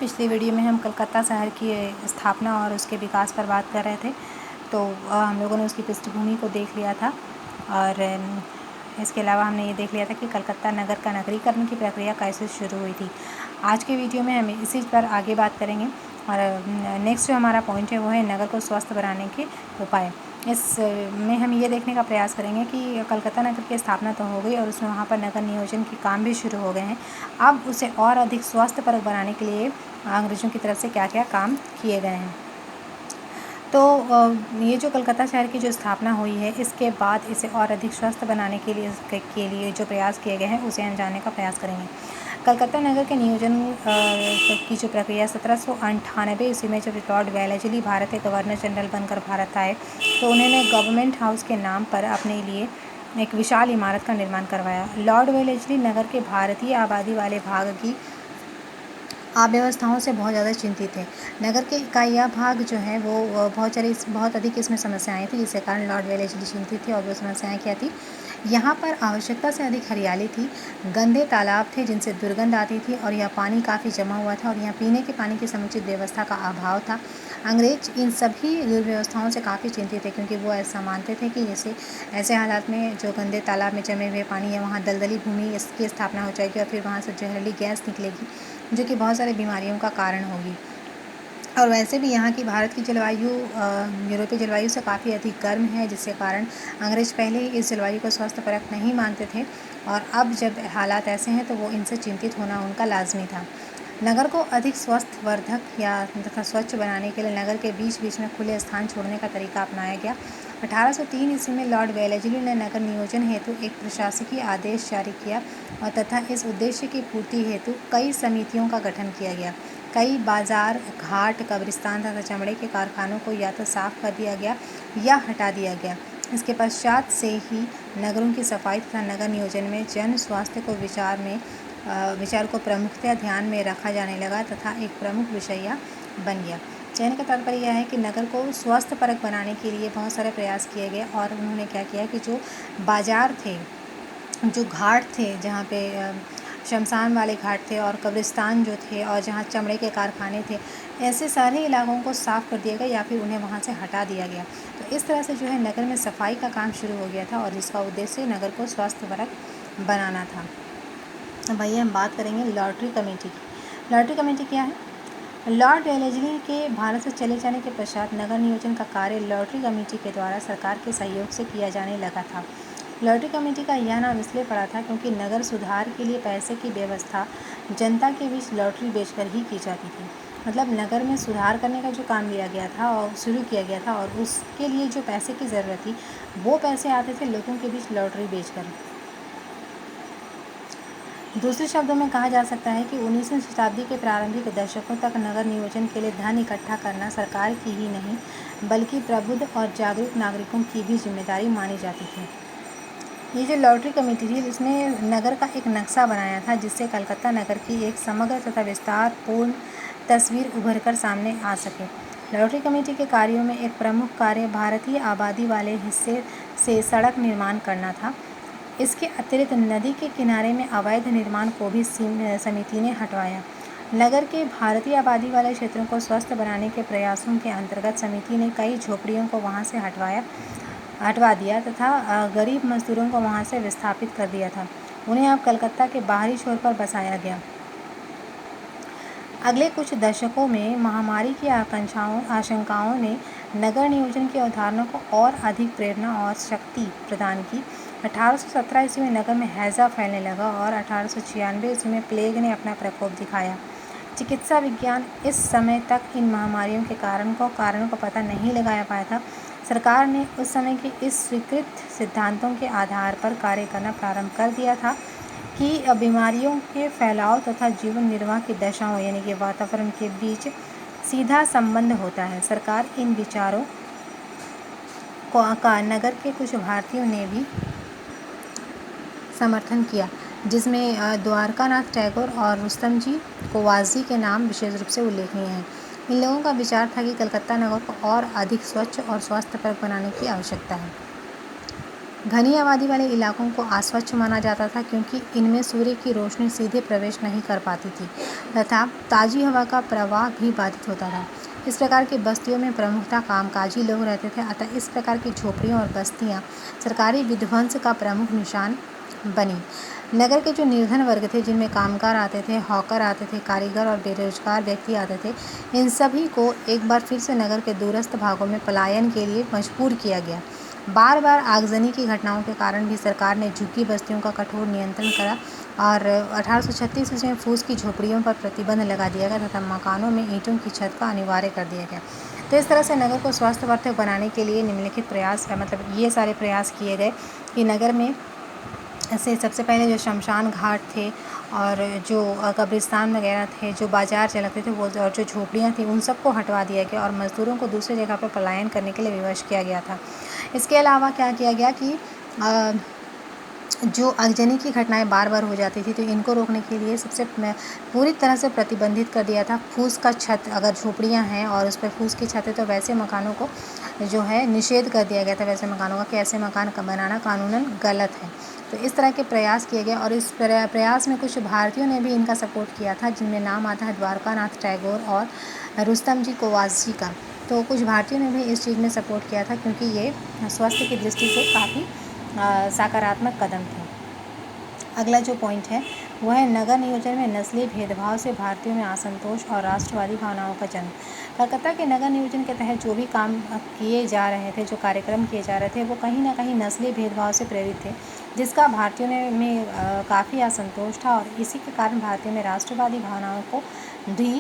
पिछली वीडियो में हम कलकत्ता शहर की स्थापना और उसके विकास पर बात कर रहे थे। तो हम लोगों ने उसकी पृष्ठभूमि को देख लिया था और इसके अलावा हमने ये देख लिया था कि कलकत्ता नगर का नगरीकरण की प्रक्रिया कैसे शुरू हुई थी। आज के वीडियो में हम इसी पर आगे बात करेंगे और नेक्स्ट जो हमारा पॉइंट है वो है नगर को स्वस्थ बनाने के उपाय। इस में हम ये देखने का प्रयास करेंगे कि कलकत्ता नगर की स्थापना तो हो गई और उसमें वहाँ पर नगर नियोजन के काम भी शुरू हो गए हैं। अब उसे और अधिक स्वास्थ्यपरक बनाने के लिए अंग्रेज़ों की तरफ से क्या क्या काम किए गए हैं। तो ये जो कलकत्ता शहर की जो स्थापना हुई है, इसके बाद इसे और अधिक स्वस्थ बनाने के लिए जो प्रयास किए गए हैं उसे हम जानने का प्रयास करेंगे। कलकत्ता नगर के नियोजन की जो प्रक्रिया 1798 ईस्वी में जब लॉर्ड वेलेस्ली भारत के गवर्नर जनरल बनकर भारत आए तो उन्होंने गवर्नमेंट हाउस के नाम पर अपने लिए एक विशाल इमारत का निर्माण करवाया। लॉर्ड वेलेस्ली नगर के भारतीय आबादी वाले भाग की अव्यवस्थाओं से बहुत ज़्यादा चिंतित थे। नगर के का यह भाग जो है वो बहुत अधिक इसमें समस्याएं थी, जिसके कारण लॉर्ड वेलेस्ली चिंतित थे। और वो समस्याएं क्या थी? यहाँ पर आवश्यकता से अधिक हरियाली थी, गंदे तालाब थे जिनसे दुर्गंध आती थी और यह पानी काफ़ी जमा हुआ था और यहाँ पीने के पानी की समुचित व्यवस्था का अभाव था। अंग्रेज इन सभी दुर्व्यवस्थाओं से काफ़ी चिंतित थे, क्योंकि वो ऐसा मानते थे कि जैसे ऐसे हालात में जो गंदे तालाब में जमे हुए पानी है, वहाँ दलदली भूमि इसकी स्थापना हो जाएगी और फिर वहाँ से जहरीली गैस निकलेगी जो कि बहुत सारी बीमारियों का कारण होगी। और वैसे भी यहाँ की भारत की जलवायु यूरोपीय जलवायु से काफ़ी अधिक गर्म है, जिसके कारण अंग्रेज पहले ही इस जलवायु को स्वस्थपरक नहीं मानते थे और अब जब हालात ऐसे हैं तो वो इनसे चिंतित होना उनका लाजमी था। नगर को अधिक स्वस्थवर्धक या तथा स्वच्छ बनाने के लिए नगर के बीच बीच में खुले स्थान छोड़ने का तरीका अपनाया गया। 1803 ईस्वी में लॉर्ड वेलेस्ली ने नगर नियोजन हेतु एक प्रशासकीय आदेश जारी किया और तथा इस उद्देश्य की पूर्ति हेतु कई समितियों का गठन किया गया। कई बाजार, घाट, कब्रिस्तान तथा चमड़े के कारखानों को या तो साफ कर दिया गया या हटा दिया गया। इसके पश्चात से ही नगरों की सफाई तथा नगर नियोजन में जन स्वास्थ्य को विचार को प्रमुखतः ध्यान में रखा जाने लगा तथा एक प्रमुख विषय बन गया। कहने का तात्पर्य यह है कि नगर को स्वास्थ्यपरक बनाने के लिए बहुत सारे प्रयास किए गए और उन्होंने क्या किया कि जो बाजार थे, जो घाट थे, जहाँ पे शमशान वाले घाट थे और कब्रिस्तान जो थे और जहाँ चमड़े के कारखाने थे, ऐसे सारे इलाकों को साफ़ कर दिया गया या फिर उन्हें वहाँ से हटा दिया गया। तो इस तरह से जो है नगर में सफाई का काम शुरू हो गया था और जिसका उद्देश्य नगर को स्वास्थ्यपरक बनाना था। अब आइए हम बात करेंगे लॉटरी कमेटी की। लॉटरी कमेटी क्या है? लॉर्ड वेलेस्ली के भारत से चले जाने के पश्चात नगर नियोजन का कार्य लॉटरी कमेटी के द्वारा सरकार के सहयोग से किया जाने लगा था। लॉटरी कमेटी का यह नाम इसलिए पड़ा था क्योंकि नगर सुधार के लिए पैसे की व्यवस्था जनता के बीच लॉटरी बेचकर ही की जाती थी। मतलब नगर में सुधार करने का जो काम लिया गया था और शुरू किया गया था और उसके लिए जो पैसे की ज़रूरत थी वो पैसे आते थे लोगों के बीच लॉटरी बेचकर। दूसरे शब्दों में कहा जा सकता है कि 19वीं शताब्दी के प्रारंभिक दशकों तक नगर नियोजन के लिए धन इकट्ठा करना सरकार की ही नहीं बल्कि प्रबुद्ध और जागरूक नागरिकों की भी जिम्मेदारी मानी जाती थी। ये जो लॉटरी कमेटी थी इसने नगर का एक नक्शा बनाया था जिससे कलकत्ता नगर की एक समग्र तथा विस्तारपूर्ण तस्वीर उभर कर सामने आ सके। लॉटरी कमेटी के कार्यों में एक प्रमुख कार्य भारतीय आबादी वाले हिस्से से सड़क निर्माण करना था। इसके अतिरिक्त नदी के किनारे में अवैध निर्माण को भी समिति ने हटवाया। नगर के भारतीय आबादी वाले क्षेत्रों को स्वस्थ बनाने के प्रयासों के अंतर्गत समिति ने कई झोपड़ियों को वहां से हटवा दिया तथा गरीब मजदूरों को वहां से विस्थापित कर दिया था। उन्हें अब कलकत्ता के बाहरी छोर पर बसाया गया। अगले कुछ दशकों में महामारी की आशंकाओं ने नगर नियोजन की अवधारणा को और अधिक प्रेरणा और शक्ति प्रदान की। 1817 ईस्वी में नगर में हैजा फैलने लगा और 1896 ईस्वी में प्लेग ने अपना प्रकोप दिखाया। चिकित्सा विज्ञान इस समय तक इन महामारियों के कारणों को पता नहीं लगाया पाया था। सरकार ने उस समय के इस स्वीकृत सिद्धांतों के आधार पर कार्य करना प्रारंभ कर दिया था कि बीमारियों के फैलाव तथा जीवन निर्वाह की दशाओं यानी कि वातावरण के बीच सीधा संबंध होता है। सरकार इन विचारों का नगर के कुछ भारतीयों ने भी समर्थन किया, जिसमें द्वारकानाथ टैगोर और रुस्तम जी कोवासजी के नाम विशेष रूप से उल्लेखनीय हैं। इन लोगों का विचार था कि कलकत्ता नगर को और अधिक स्वच्छ और स्वास्थ्यप्रद बनाने की आवश्यकता है। घनी आबादी वाले इलाकों को अस्वच्छ माना जाता था क्योंकि इनमें सूर्य की रोशनी सीधे प्रवेश नहीं कर पाती थी तथा ताज़ी हवा का प्रवाह भी बाधित होता था। इस प्रकार की बस्तियों में प्रमुखतः कामकाजी लोग रहते थे, अतः इस प्रकार की झोपड़ियाँ और बस्तियाँ सरकारी विध्वंस का प्रमुख निशान बनी। नगर के जो निर्धन वर्ग थे, जिनमें कामगार आते थे, हॉकर आते थे, कारीगर और बेरोजगार व्यक्ति आते थे, इन सभी को एक बार फिर से नगर के दूरस्थ भागों में पलायन के लिए मजबूर किया गया। बार बार आगजनी की घटनाओं के कारण भी सरकार ने झुग्गी बस्तियों का कठोर नियंत्रण करा और 1836 ईस्वी में फूस की झोपड़ियों पर प्रतिबंध लगा दिया गया तथा मकानों में ईंटों की छत का अनिवार्य कर दिया गया। तो इस तरह से नगर को स्वास्थ्यवर्धक बनाने के लिए निम्नलिखित प्रयास मतलब ये सारे प्रयास किए गए कि नगर में ऐसे सबसे पहले जो शमशान घाट थे और जो कब्रिस्तान वगैरह थे, जो बाज़ार चलते थे वो और जो झोपड़ियाँ थी, उन सबको हटवा दिया गया और मज़दूरों को दूसरी जगह पर पलायन करने के लिए विवश किया गया था। इसके अलावा क्या किया गया कि जो आगजनी की घटनाएं बार बार हो जाती थी, तो इनको रोकने के लिए सबसे पूरी तरह से प्रतिबंधित कर दिया था। फूस का छत, अगर झोपड़ियाँ हैं और उस पर फूस की छत है तो वैसे मकानों को जो है निषेध कर दिया गया था, वैसे मकानों का कि ऐसे मकान बनाना कानूनन गलत है। तो इस तरह के प्रयास किए गए और इस प्रयास में कुछ भारतीयों ने भी इनका सपोर्ट किया था, जिनमें नाम आता है द्वारकानाथ टैगोर और रुस्तम जी कोवासजी का। तो कुछ भारतीयों ने भी इस चीज़ में सपोर्ट किया था क्योंकि ये स्वास्थ्य की दृष्टि से काफ़ी सकारात्मक कदम थे। अगला जो पॉइंट है वह है नगर नियोजन में नस्लीय भेदभाव से भारतीयों में असंतोष और राष्ट्रवादी भावनाओं का जन्म। कलकत्ता के नगर नियोजन के तहत जो भी काम किए जा रहे थे, जो कार्यक्रम किए जा रहे थे, वो कहीं ना कहीं नस्लीय भेदभाव से प्रेरित थे, जिसका भारतीयों में काफ़ी असंतोष था और इसी के कारण भारतीयों में राष्ट्रवादी भावनाओं को भी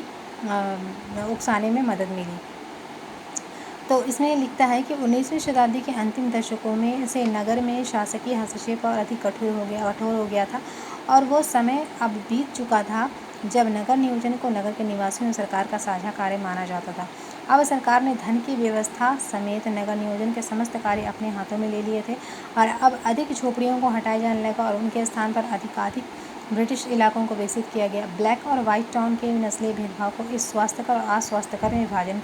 उकसाने में मदद मिली। तो इसमें लिखता है कि 19वीं शताब्दी के अंतिम दशकों में से नगर में शासकीय हस्तक्षेप और अधिक कठोर हो गया था और वो समय अब बीत चुका था जब नगर नियोजन को नगर के निवासियों और सरकार का साझा कार्य माना जाता था। अब सरकार ने धन की व्यवस्था समेत नगर नियोजन के समस्त कार्य अपने हाथों में ले लिए थे और अब अधिक झोपड़ियों को हटाए जाने लगा और उनके स्थान पर अधिकाधिक ब्रिटिश इलाकों को विकसित किया गया। ब्लैक और वाइट टाउन के नस्लीय भेदभाव को इस स्वास्थ्यकर और अस्वास्थ्यकर में विभाजन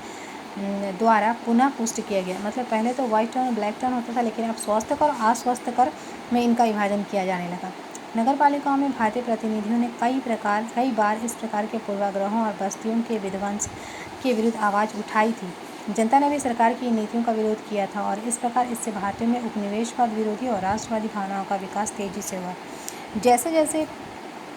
द्वारा पुनः पुष्ट किया गया। मतलब पहले तो व्हाइट टाउन और ब्लैक टाउन होता था, लेकिन अब स्वास्थ्यकर और अस्वास्थ्यकर में इनका विभाजन किया जाने लगा। नगर पालिकाओं में भारतीय प्रतिनिधियों ने कई बार इस प्रकार के पूर्वाग्रहों और बस्तियों के विध्वंस के विरुद्ध आवाज़ उठाई थी। जनता ने भी सरकार की नीतियों का विरोध किया था और इस प्रकार इससे भारतीयों में उपनिवेशवाद विरोधी और राष्ट्रवादी भावनाओं का विकास तेजी से हुआ। जैसे जैसे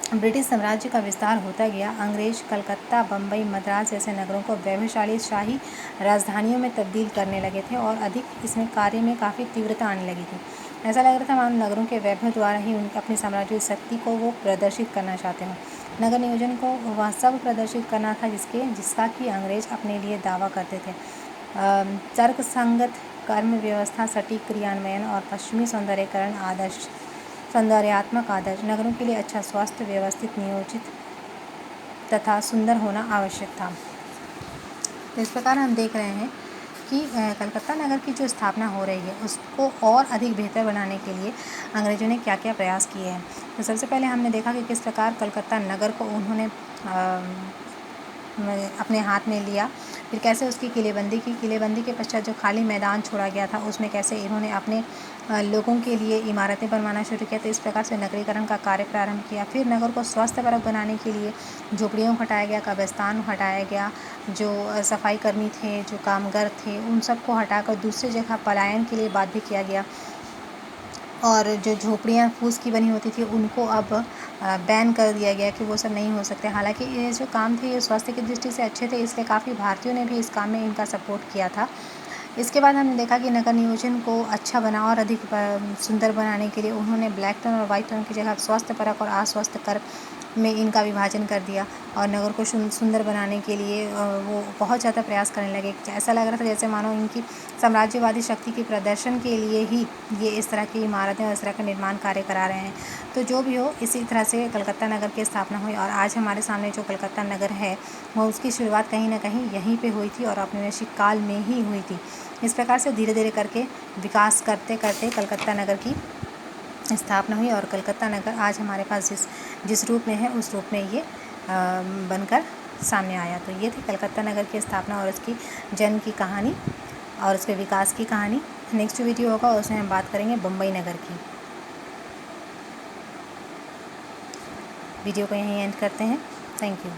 ब्रिटिश साम्राज्य का विस्तार होता गया, अंग्रेज कलकत्ता, बम्बई, मद्रास जैसे नगरों को वैभवशाली शाही राजधानियों में तब्दील करने लगे थे और अधिक इसमें कार्य में काफ़ी तीव्रता आने लगी थी। ऐसा लग रहा था मानो नगरों के वैभव द्वारा ही उनकी अपनी साम्राज्यिक शक्ति को वो प्रदर्शित करना चाहते हों। नगर नियोजन को वह सब प्रदर्शित करना था जिसका कि अंग्रेज अपने लिए दावा करते थे। तर्कसंगत कर्म व्यवस्था, सटीक क्रियान्वयन और पश्चिमी सौंदर्यात्मक आदर्श, नगरों के लिए अच्छा स्वास्थ्य, व्यवस्थित, नियोजित तथा सुंदर होना आवश्यक था। तो इस प्रकार हम देख रहे हैं कि कलकत्ता नगर की जो स्थापना हो रही है उसको और अधिक बेहतर बनाने के लिए अंग्रेजों ने क्या क्या प्रयास किए हैं। तो सबसे पहले हमने देखा कि किस प्रकार कलकत्ता नगर को उन्होंने अपने हाथ में लिया, फिर कैसे उसकी किलेबंदी की। किलेबंदी के पश्चात जो खाली मैदान छोड़ा गया था उसमें कैसे इन्होंने अपने लोगों के लिए इमारतें बनवाना शुरू किया। तो इस प्रकार से नगरीकरण का कार्य प्रारंभ किया। फिर नगर को स्वास्थ्यपरक बनाने के लिए झोपड़ियों को हटाया गया, कब्रिस्तान हटाया गया, जो सफाई कर्मी थे, जो कामगार थे, उन सबको हटाकर दूसरी जगह पलायन के लिए बाध्य किया गया और जो झोपड़ियाँ फूस की बनी होती थी उनको अब बैन कर दिया गया कि वो सब नहीं हो सकते। हालांकि ये जो काम थे ये स्वास्थ्य की दृष्टि से अच्छे थे, इसलिए काफ़ी भारतीयों ने भी इस काम में इनका सपोर्ट किया था। इसके बाद हमने देखा कि नगर नियोजन को अच्छा बना और अधिक सुंदर बनाने के लिए उन्होंने ब्लैक टाउन और वाइट टाउन की जगह स्वास्थ्यपरक और अस्वास्थ्यकर में इनका विभाजन कर दिया और नगर को सुंदर बनाने के लिए वो बहुत ज़्यादा प्रयास करने लगे। ऐसा लग रहा था जैसे मानो इनकी साम्राज्यवादी शक्ति के प्रदर्शन के लिए ही ये इस तरह की इमारतें और इस तरह का निर्माण कार्य करा रहे हैं। तो जो भी हो, इसी तरह से कलकत्ता नगर की स्थापना हुई और आज हमारे सामने जो कलकत्ता नगर है वो उसकी शुरुआत कहीं ना कहीं यहीं पे हुई थी और औपनिवेशिक काल में ही हुई थी। इस प्रकार से धीरे धीरे करके विकास करते करते कलकत्ता नगर की स्थापना हुई और कलकत्ता नगर आज हमारे पास जिस रूप में है उस रूप में ये बनकर सामने आया। तो ये थी कलकत्ता नगर की स्थापना और उसकी जन्म की कहानी और उसके विकास की कहानी। नेक्स्ट वीडियो होगा उसमें हम बात करेंगे बम्बई नगर की। वीडियो को यहीं एंड करते हैं। Thank you.